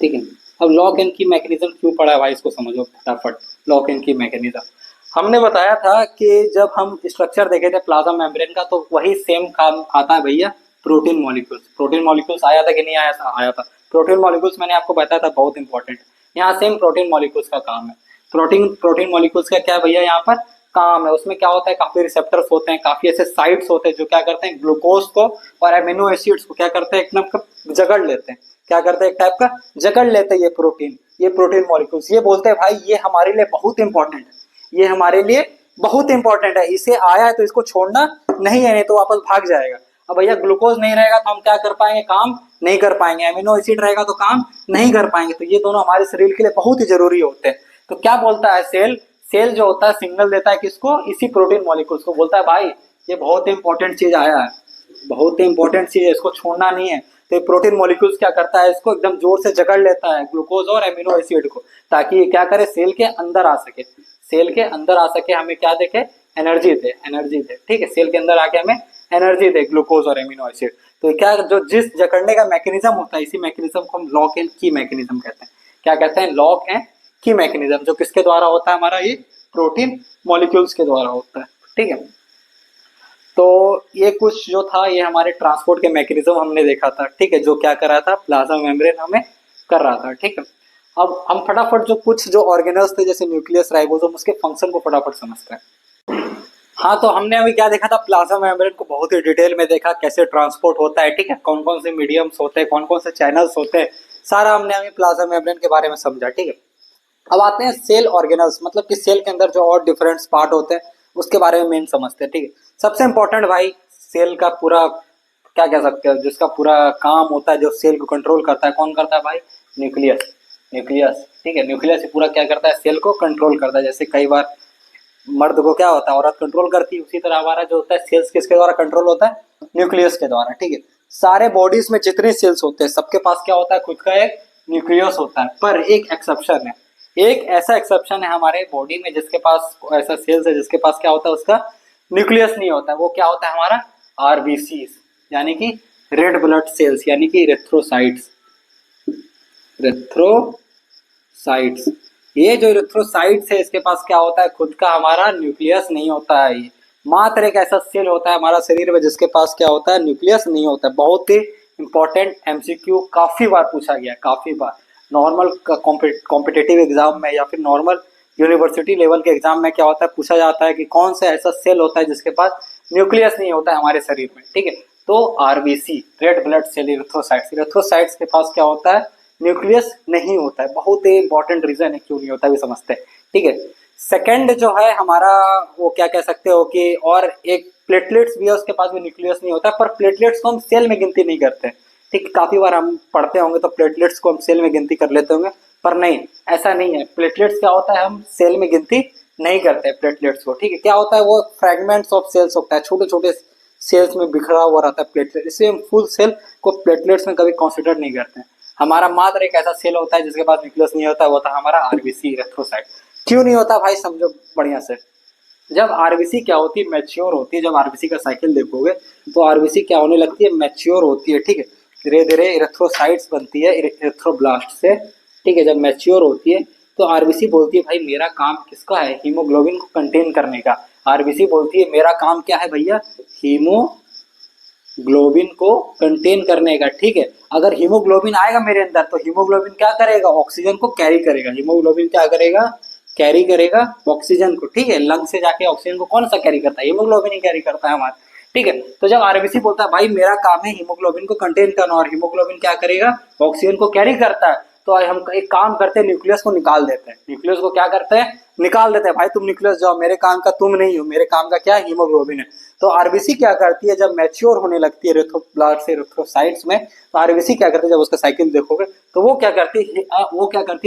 ठीक है। अब लॉक एंड की मैकेनिज्म क्यों पढ़ा है भाई, इसको समझो फटाफट। लॉक एंड की मैकेनिज्म हमने बताया था कि जब हम स्ट्रक्चर देखे थे प्लाज्मा मेम्ब्रेन का, तो वही सेम काम आता है भैया प्रोटीन मॉलिक्यूल्स। प्रोटीन मॉलिक्यूल्स आया था कि नहीं आया था? आया था। प्रोटीन मॉलिक्यूल्स मैंने आपको बताया था बहुत इंपॉर्टेंट। यहाँ सेम प्रोटीन मॉलिक्यूल्स का काम है। प्रोटीन मॉलिक्यूल्स का क्या है भैया यहाँ पर काम है? उसमें क्या होता है, काफी रिसेप्टर्स होते हैं, काफी ऐसे साइट्स होते हैं जो क्या करते हैं, ग्लूकोज को और एमिनो एसिड्स को क्या करते हैं, एकदम जकड़ लेते हैं। क्या करते हैं? एक टाइप का जकड़ लेते हैं ये प्रोटीन मॉलिक्यूल्स। ये बोलते हैं भाई ये हमारे लिए बहुत इंपॉर्टेंट है, ये हमारे लिए बहुत इंपॉर्टेंट है, इसे आया है तो इसको छोड़ना नहीं है, नहीं तो वापस भाग जाएगा। अब भैया ग्लूकोज नहीं रहेगा तो हम क्या कर पाएंगे? काम नहीं कर पाएंगे। एमिनो एसिड रहेगा तो काम नहीं कर पाएंगे। तो ये दोनों हमारे शरीर के लिए बहुत ही जरूरी होते हैं। तो क्या बोलता है सेल? सेल जो होता है सिग्नल देता है किसको? इसी प्रोटीन मॉलिक्यूल्स को। बोलता है भाई ये बहुत इंपॉर्टेंट चीज आया है, बहुत इंपॉर्टेंट चीज है, इसको छोड़ना नहीं है। तो प्रोटीन मॉलिक्यूल्स क्या करता है, इसको एकदम जोर से जकड़ लेता है ग्लूकोज और एमिनो एसिड को, ताकि ये क्या करे, सेल के अंदर आ सके। सेल के अंदर आ सके, हमें क्या देखे? एनर्जी दे, एनर्जी दे, ठीक है। सेल के अंदर आके हमें एनर्जी दे ग्लूकोज और एमिनो एसिड। तो क्या जो जिस जकड़ने का मैकेनिज्म होता है, इसी मैकेनिज्म को हम लॉक एंड की मैकेनिज्म कहते हैं। क्या कहते हैं? लॉक एंड की मैकेनिज्म, जो किसके द्वारा होता है? हमारा ये प्रोटीन मॉलिक्यूल्स के द्वारा होता है, ठीक है। तो ये कुछ जो था ये हमारे ट्रांसपोर्ट के मैकेनिज्म हमने देखा था, ठीक है, जो क्या कर रहा था, प्लाज्मा मेम्ब्रेन हमें कर रहा था, ठीक है। अब हम फटाफट जो कुछ जो ऑर्गेनल्स थे जैसे न्यूक्लियस, राइबोसोम, उसके फंक्शन को फटाफट समझते हैं। हाँ, तो हमने अभी क्या देखा था, प्लाज्मा मेम्ब्रेन को बहुत ही डिटेल में देखा, कैसे ट्रांसपोर्ट होता है, ठीक है, कौन कौन से मीडियम्स होते हैं, कौन कौन से चैनल्स होते हैं, सारा हमने अभी प्लाज्मा मेम्ब्रेन के बारे में समझा, ठीक है। अब आते हैं सेल ऑर्गेनल्स, मतलब कि सेल के अंदर जो और डिफरेंट पार्ट होते हैं उसके बारे में मेन समझते हैं, ठीक है। सबसे इंपॉर्टेंट भाई सेल का पूरा क्या कह सकते हैं, जिसका पूरा काम होता है, जो सेल को कंट्रोल करता है, कौन करता है भाई? न्यूक्लियस, न्यूक्लियस, ठीक है। न्यूक्लियस पूरा क्या करता है, सेल को कंट्रोल करता है। जैसे कई बार मर्द को क्या होता है, औरत कंट्रोल करती है, उसी तरह हमारा जो होता है सेल्स किसके द्वारा कंट्रोल होता है? न्यूक्लियस के द्वारा, ठीक है। सारे बॉडीज में जितने सेल्स होते हैं सबके पास क्या होता है, खुद का एक न्यूक्लियस होता है। पर एक एक्सेप्शन है, एक ऐसा एक्सेप्शन है हमारे बॉडी में जिसके पास ऐसा सेल्स है जिसके पास क्या होता है, उसका न्यूक्लियस नहीं होता है। वो क्या होता है हमारा? आरबीसी, यानी कि रेड ब्लड सेल्स, यानी कि इरिथ्रोसाइट्स, इरिथ्रोसाइट्स। ये जो इरिथ्रोसाइट्स है इसके पास क्या होता है, खुद का हमारा न्यूक्लियस नहीं होता है। मात्र एक ऐसा सेल होता है हमारा शरीर में जिसके पास क्या होता है, न्यूक्लियस नहीं होता है। बहुत ही इंपॉर्टेंट एमसीक्यू, काफी बार पूछा गया, काफी बार नॉर्मल कॉम्पिटेटिव एग्जाम में या फिर नॉर्मल यूनिवर्सिटी लेवल के एग्जाम में क्या होता है, पूछा जाता है कि कौन सा ऐसा सेल होता है जिसके पास न्यूक्लियस नहीं होता है हमारे शरीर में, ठीक है। तो RBC, red blood cell erythrocytes, erythrocytes के पास क्या होता है, न्यूक्लियस नहीं होता है। बहुत ही इंपॉर्टेंट रीजन है क्यों नहीं होता है, भी समझते हैं, ठीक है। सेकंड जो है हमारा, वो क्या कह सकते हो कि, और एक प्लेटलेट्स भी है, उसके पास भी न्यूक्लियस नहीं होता, पर प्लेटलेट्स को हम सेल में गिनती नहीं करते, ठीक है। काफी बार हम पढ़ते होंगे तो प्लेटलेट्स को हम सेल में गिनती कर लेते होंगे, पर नहीं, ऐसा नहीं है। प्लेटलेट्स क्या होता है, हम सेल में गिनती नहीं करते प्लेटलेट्स को, ठीक है। क्या होता है, वो फ्रेगमेंट्स ऑफ सेल्स होता है, छोटे छोटे सेल्स में बिखरा हुआ रहता है प्लेटलेट, इसलिए हम फुल सेल को प्लेटलेट्स में कभी कंसिडर नहीं करते हैं। हमारा मात्र एक ऐसा सेल होता है जिसके पास न्यूक्लियस नहीं होता, वो था हमारा आरबीसी, इरिथ्रोसाइट। क्यों नहीं होता भाई, समझो बढ़िया से। जब आरबीसी क्या होती है, मैच्योर होती है। जब आरबीसी का साइकिल देखोगे तो आरबीसी क्या होने लगती है, मैच्योर होती है, ठीक है। धीरे धीरे इरिथ्रोसाइट्स बनती है इरिथ्रोब्लास्ट से, ठीक है। जब मैच्योर होती है तो आरबीसी बोलती है भाई मेरा काम किसका है, हीमोग्लोबिन को कंटेन करने का। आरबीसी बोलती है मेरा काम क्या है भैया, हीमोग्लोबिन को कंटेन करने का, ठीक है। अगर हीमोग्लोबिन आएगा मेरे अंदर तो हीमोग्लोबिन क्या करेगा, ऑक्सीजन को कैरी करेगा। हीमोग्लोबिन क्या करेगा, कैरी करेगा ऑक्सीजन को, ठीक है। लंग से जाके ऑक्सीजन को कौन सा कैरी करता है, हीमोग्लोबिन ही कैरी करता है हमारा, ठीक है। तो जब आरबीसी बोलता है भाई मेरा काम है हीमोग्लोबिन को कंटेन करना, और हीमोग्लोबिन क्या करेगा, ऑक्सीजन को कैरी करता है, तो हम एक काम करते हैं, न्यूक्लियस को निकाल देते हैं। न्यूक्लियस को क्या करते हैं, निकाल देते हैं। भाई तुम न्यूक्लियस जाओ, मेरे काम का तुम नहीं हो, मेरे काम का क्या है, हीमोग्लोबिन है। तो आरबीसी क्या करती है, जब मैच्योर होने लगती है इरिथ्रोब्लास्ट से इरिथ्रोसाइट्स में, तो आरबीसी क्या करती है, जब उसका साइकिल देखोगे तो वो क्या करती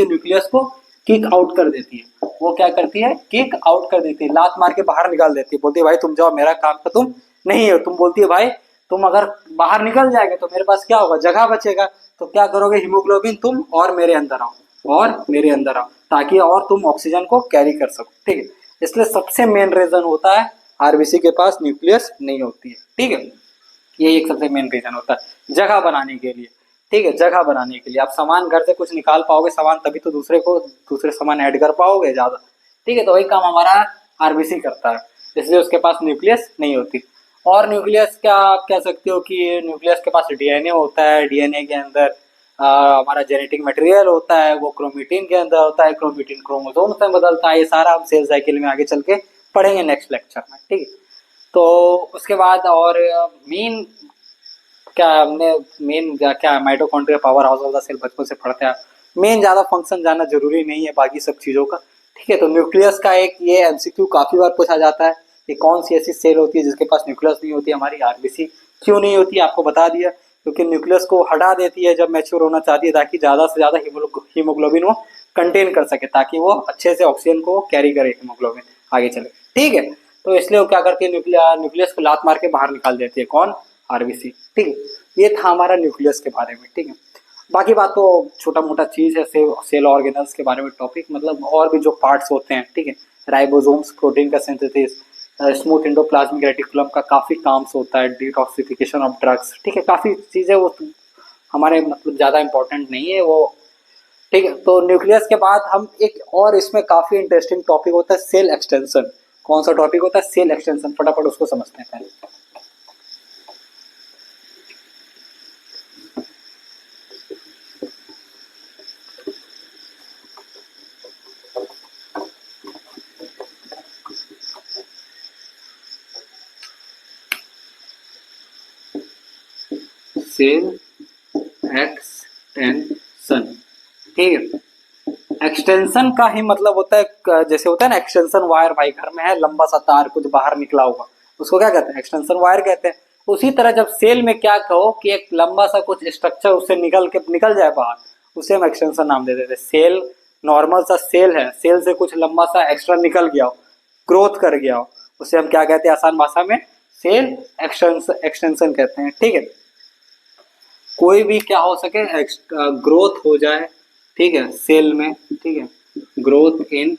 है, न्यूक्लियस को किक आउट कर देती है। वो क्या करती है, किक आउट कर देती है, लात मार के बाहर निकाल देती है। बोलती है भाई तुम जाओ, मेरा काम का तुम नहीं हो। तुम बोलती है भाई तुम अगर बाहर निकल जाएगा तो मेरे पास क्या होगा, जगह बचेगा। तो क्या करोगे, हीमोग्लोबिन तुम और मेरे अंदर आओ, और मेरे अंदर आओ, ताकि और तुम ऑक्सीजन को कैरी कर सको, ठीक है। इसलिए सबसे मेन रीजन होता है आरबीसी के पास न्यूक्लियस नहीं होती है, ठीक है। ये एक सबसे मेन रीजन होता है जगह बनाने के लिए, ठीक है। जगह बनाने के लिए आप सामान घर से कुछ निकाल पाओगे सामान, तभी तो दूसरे सामान ऐड कर पाओगे ज्यादा, ठीक है। तो वही काम हमारा आरबीसी करता है, इसलिए उसके पास न्यूक्लियस नहीं होती। और न्यूक्लियस क्या आप कह सकते हो कि न्यूक्लियस के पास डीएनए होता है, डीएनए के अंदर हमारा जेनेटिक मटेरियल होता है, वो क्रोमेटिन के अंदर होता है, क्रोमेटिन क्रोमोसोम से बदलता है। ये सारा हम सेल साइकिल में आगे चल के पढ़ेंगे नेक्स्ट लेक्चर में, ठीक है। तो उसके बाद और मेन क्या हमने मेन क्या mitochondria power house of the cell बचपन से पढ़ते हैं। मेन ज्यादा फंक्शन जानना जरूरी नहीं है बाकी सब चीजों का, ठीक है। तो न्यूक्लियस का एक ये एमसीक्यू काफी बार पूछा जाता है कि कौन सी ऐसी सेल होती है जिसके पास न्यूक्लियस नहीं होती, हमारी आरबीसी। क्यों नहीं होती, आपको बता दिया, क्योंकि न्यूक्लियस को हटा देती है जब मैच्योर होना चाहती है, ताकि ज्यादा से ज्यादा हीमोग्लोबिन वो कंटेन कर सके, ताकि वो अच्छे से ऑक्सीजन को कैरी करे हीमोग्लोबिन आगे चले, ठीक है। तो इसलिए वो क्या करती है, न्यूक्लियस को लात मार के बाहर निकाल देती है, कौन, आरबीसी, ठीक है। ये था हमारा न्यूक्लियस के बारे में, ठीक है। बाकी बात तो छोटा मोटा चीज है, सेल ऑर्गेनल्स के बारे में टॉपिक, मतलब और भी जो पार्ट्स होते हैं, ठीक है। राइबोसोम्स प्रोटीन का सिंथेसिस, स्मूथ एंडोप्लाज्मिक रेटिकुलम का काफी काम होता है, डिटॉक्सिफिकेशन ऑफ ड्रग्स, ठीक है। काफी चीजें वो हमारे मतलब ज्यादा इंपॉर्टेंट नहीं है वो, ठीक है। तो न्यूक्लियस के बाद हम एक और इसमें काफी इंटरेस्टिंग टॉपिक होता है सेल एक्सटेंशन। कौन सा टॉपिक होता है, सेल एक्सटेंशन, फटाफट उसको समझते हैं पहले। सेल एक्सटेंशन, ठीक है। एक्सटेंशन का ही मतलब होता है, जैसे होता है ना एक्सटेंशन वायर, भाई घर में है लंबा सा तार कुछ बाहर निकला होगा, उसको क्या कहते हैं, एक्सटेंशन वायर कहते हैं। उसी तरह जब सेल में क्या कहो कि एक लंबा सा कुछ स्ट्रक्चर उससे निकल जाए बाहर, उसे हम एक्सटेंशन नाम दे देते हैं। सेल नॉर्मल सा सेल है, सेल से कुछ लंबा सा एक्स्ट्रा निकल गया हो, ग्रोथ कर गया हो, उसे हम क्या कहते हैं आसान भाषा में, सेल एक्सटेंशन कहते हैं, ठीक है। कोई भी क्या हो सके, ग्रोथ हो जाए, ठीक है, सेल में, ठीक है, ग्रोथ इन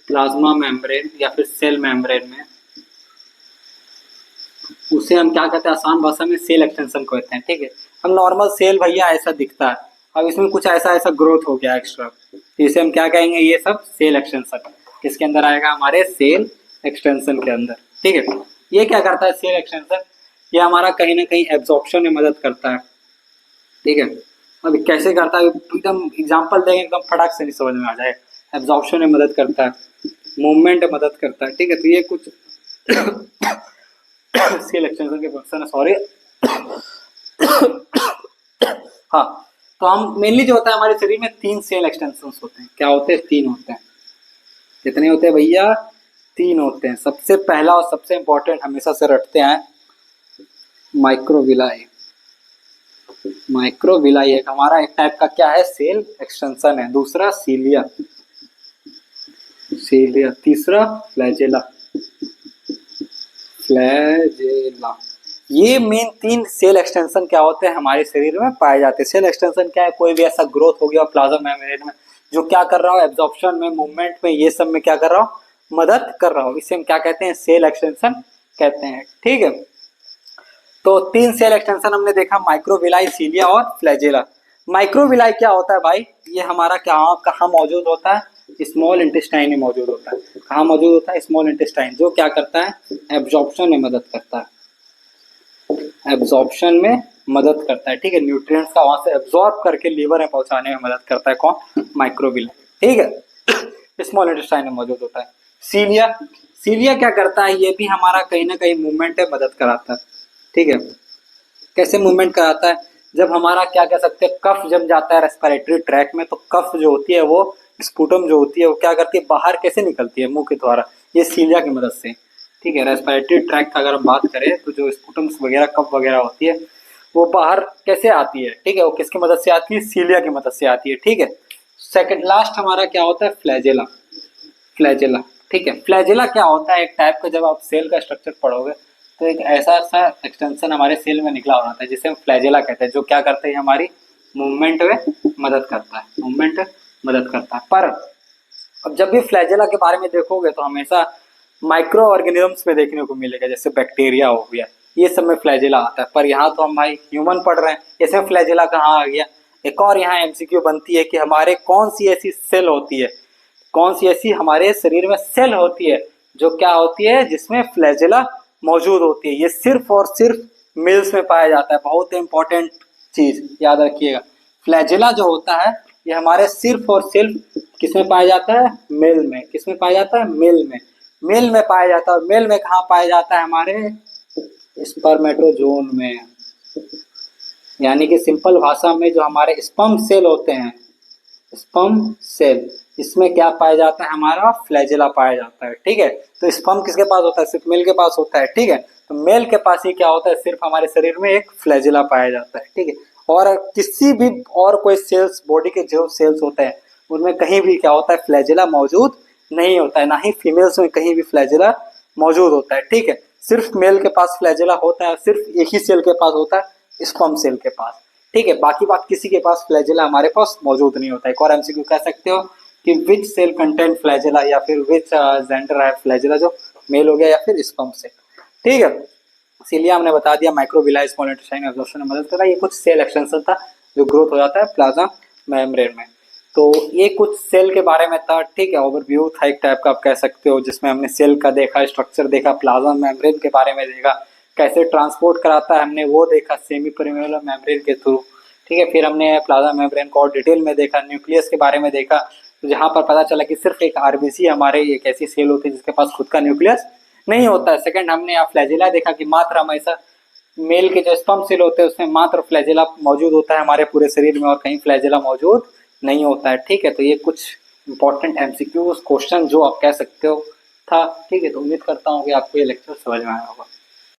प्लाज्मा मेम्ब्रेन या फिर सेल मेम्ब्रेन में, उसे हम क्या कहते हैं आसान भाषा में सेल एक्सटेंशन कहते हैं, ठीक है। हम नॉर्मल सेल भैया ऐसा दिखता है, अब इसमें कुछ ऐसा ऐसा ग्रोथ हो गया एक्स्ट्रा, इसे हम क्या कहेंगे, ये सब सेल एक्सटेंशन किसके अंदर आएगा, हमारे सेल एक्सटेंशन के अंदर, ठीक है। ये क्या करता है सेल एक्सटेंशन, ये हमारा कहीं ना कहीं एब्जॉर्प्शन में मदद करता है, ठीक है। अभी कैसे करता है एकदम एग्जांपल देंगे, एकदम फटाक से नहीं समझ में आ जाए। एब्जॉर्प्शन में मदद करता है, मूवमेंट में मदद करता है, ठीक है। तो ये कुछ सेल एक्सटेंशन के फंक्शन है, सॉरी। हाँ, तो हम मेनली जो होता है हमारे शरीर में 3 सेल एक्सटेंशन होते हैं। क्या होते हैं? 3 होते हैं। कितने होते हैं भैया? 3 होते हैं। सबसे पहला और सबसे इंपॉर्टेंट हमेशा से रटते हैं माइक्रोविलाई। माइक्रोविलाई एक हमारा एक टाइप का क्या है? सेल एक्सटेंशन है। दूसरा सीलिया, सीलिया। तीसरा फ्लैजेला, फ्लैजेला। ये मेन 3 सेल एक्सटेंशन क्या होते हैं हमारे शरीर में पाए जाते हैं। सेल एक्सटेंशन क्या है? कोई भी ऐसा ग्रोथ हो गया प्लाज्मा मेम्ब्रेन में जो क्या कर रहा हो? एब्जॉर्प्शन में, मूवमेंट में, ये सब में क्या कर रहा हो? मदद कर रहा हो। इसे हम क्या कहते हैं? सेल एक्सटेंशन कहते हैं, ठीक है। तो 3 सेल एक्सटेंशन हमने देखा, माइक्रोविलाई, सीलिया और फ्लैजेला। माइक्रोविलाई क्या होता है भाई? ये हमारा क्या कहाँ मौजूद होता है? स्मॉल इंटेस्टाइन में मौजूद होता है। कहाँ मौजूद होता है? Small intestine. जो क्या करता है? एब्जॉर्प्शन में मदद करता है, एब्जॉर्प्शन में मदद करता है, ठीक है। न्यूट्रिएंट्स का वहां से एब्जॉर्ब करके लीवर में पहुंचाने में मदद करता है। कौन? माइक्रोविलाई, ठीक है। स्मॉल इंटेस्टाइन में मौजूद होता है। सीलिया, सीलिया क्या करता है? ये भी हमारा कहीं ना कहीं मूवमेंट में मदद कराता है, ठीक है। कैसे मूवमेंट कराता है? जब हमारा क्या कह सकते हैं, कफ जम जाता है रेस्पिरेटरी ट्रैक में, तो कफ जो होती है वो स्पुटम जो होती है वो क्या करती है? बाहर कैसे निकलती है? मुंह के द्वारा। ये सीलिया की मदद से, ठीक है। रेस्पिरेटरी ट्रैक का अगर हम बात करें तो जो स्पुटम्स वगैरह, कफ वगैरह होती है वो बाहर कैसे आती है? ठीक है, वो किसकी मदद से आती है? सीलिया की मदद से आती है, ठीक है। सेकंड लास्ट हमारा क्या होता है? फ्लैजेला, फ्लैजेला, ठीक है। फ्लैजेला क्या होता है? एक टाइप का, जब आप सेल का स्ट्रक्चर पढ़ोगे तो एक ऐसा सा एक्सटेंशन हमारे सेल में निकला हो रहा है जिसे हम फ्लैजेला कहते हैं, जो क्या करते हैं? हमारी मूवमेंट में मदद करता है, मूवमेंट मदद करता है। पर अब जब भी फ्लैजेला के बारे में देखोगे तो हमेशा माइक्रो ऑर्गेनिजम्स में देखने को मिलेगा, जैसे बैक्टीरिया हो गया, ये सब में फ्लैजेला आता है। पर यहाँ तो हम भाई ह्यूमन पढ़ रहे हैं, इसमें फ्लैजेला कहाँ आ गया? एक और यहाँ एमसीक्यू बनती है कि हमारे कौन सी ऐसी सेल होती है, कौन सी ऐसी हमारे शरीर में सेल होती है जो क्या होती है? जिसमें फ्लैजेला मौजूद होती है। ये सिर्फ और सिर्फ मिल्स में पाया जाता है। बहुत इंपॉर्टेंट चीज याद रखिएगा, फ्लैजेला जो होता है ये हमारे सिर्फ और सिर्फ किसमें पाया जाता है? मेल में। किसमें पाया जाता है? मेल में। मेल में पाया जाता है। मेल में कहाँ पाया जाता है? हमारे स्पर्मेटोजोन में। यानी कि सिंपल भाषा में जो हमारे स्पर्म सेल होते हैं, स्पर्म सेल, इसमें क्या पाया जाता है? हमारा फ्लैजेला पाया जाता है, ठीक है। तो स्पर्म किसके पास होता है? सिर्फ मेल के पास होता है, ठीक है। तो मेल के पास ही क्या होता है? सिर्फ हमारे शरीर में एक फ्लैजेला पाया जाता है, ठीक है। और किसी भी और कोई सेल्स, बॉडी के जो सेल्स होते हैं उनमें कहीं भी क्या होता है? फ्लैजेला मौजूद नहीं होता है। ना ही फीमेल्स में कहीं भी फ्लैजेला मौजूद होता है, ठीक है। सिर्फ मेल के पास फ्लैजेला होता है, सिर्फ एक ही सेल के पास होता है, स्पर्म सेल के पास, ठीक है। बाकी बात किसी के पास फ्लैजेला हमारे पास मौजूद नहीं होता है। एक और एमसीक्यू कह सकते हो कि विच सेल कंटेंट फ्लैजेला, या फिर विच जेंडर है फ्लैजेला, जो मेल हो गया या फिर स्पर्म सेल, ठीक है। इसीलिए हमने बता दिया माइक्रोविलाई, स्मॉल इंटेस्टाइन एब्जॉर्प्शन में मदद करता है। ये कुछ सेल एक्सटेंशन था जो ग्रोथ हो जाता है प्लाज्मा मेम्ब्रेन में। तो ये कुछ सेल के बारे में था, ठीक है। ओवरव्यू था एक टाइप का, आप कह सकते हो, जिसमें हमने सेल का देखा, स्ट्रक्चर देखा, प्लाज्मा मेम्ब्रेन के बारे में देखा, कैसे ट्रांसपोर्ट कराता है हमने वो देखा सेमी परमेबल मेम्ब्रेन के थ्रू, ठीक है। फिर हमने प्लाज्मा मेम्ब्रेन को और डिटेल में देखा, न्यूक्लियस के बारे में देखा, तो जहाँ पर पता चला कि सिर्फ एक आरबीसी हमारे एक ऐसी सेल होती है जिसके पास खुद का न्यूक्लियस नहीं होता है। सेकंड हमने यहाँ फ्लैजेला देखा कि मात्र हमेशा मेल के जो स्पर्म सेल होते हैं उसमें मात्र फ्लैजेला मौजूद होता है हमारे पूरे शरीर में, और कहीं फ्लैजेला मौजूद नहीं होता है, ठीक है। तो ये कुछ इंपॉर्टेंट एमसीक्यूज क्वेश्चन जो आप कह सकते हो था, ठीक है। तो उम्मीद करता हूँ कि आपको ये लेक्चर समझ में आया होगा।